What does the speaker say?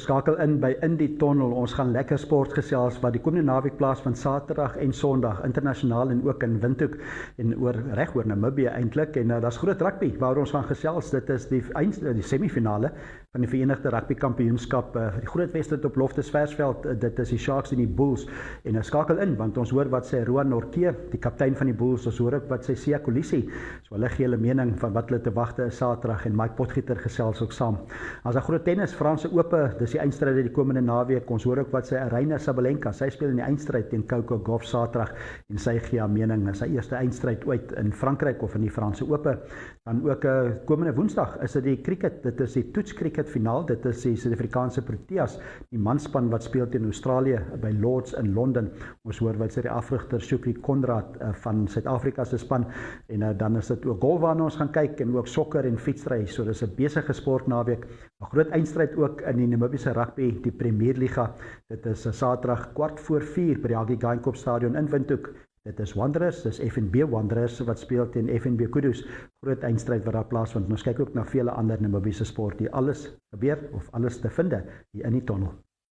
Skakel in by In die Tunnel. Ons gaan lekker sport gesels wat die komende naweek plaasvind Saterdag en Sondag internasionaal en ook in Windhoek en reg oor Namibië eintlik. En daar's groot rugby waar ons gaan gesels. Dit is die semifinale van die Verenigde Rugby Kampioenskap. Die groot wedstryd op Loftus Versveld. Dit is die Sharks en die Bulls. En skakel in want ons hoor wat sê Roan Nortje, die kaptein van die Bulls. Ons hoor ook wat sê Siya Kolisi. So hulle gee hulle mening van wat hulle te wagte is Saterdag en Mike Potgieter gesels ook saam. As 'n groot tennis Franse Ope. Dis die eindstryd die komende naweek. Ons hoor ook wat sy Aryna Sabalenka, sy speel in die eindstryd teen Coco Gauff Saterdag en sy gee haar mening. Sy eerste eindstryd ooit in Frankryk of in die Franse Ope. Dan ook komende Woensdag is dit die cricket. Dit is die toetskriket finaal. Dit is die Suid-Afrikaanse Proteas, die manspan wat speel teen Australië by Lords in Londen. Ons hoor wat sy die afrigter Shukri Konrad van Suid-Afrika se span en dan is dit ook golf waarna ons gaan kyk en ook sokker en fietsry. So dis 'n besige sport naweek. 'n Groot eindstryd ook in die Namibiese rugby, die Premierliga. Dit is Saterdag 4:15 by die Hage Geingob Stadion in Windhoek. Dit is Wanderers, dis FNB Wanderers wat speel teen FNB Kudus. Groot eindstryd wat daar plaasvind. Ons kyk ook na vele ander Namibiese sport. Die alles gebeur of alles te vind hier in die tunnel.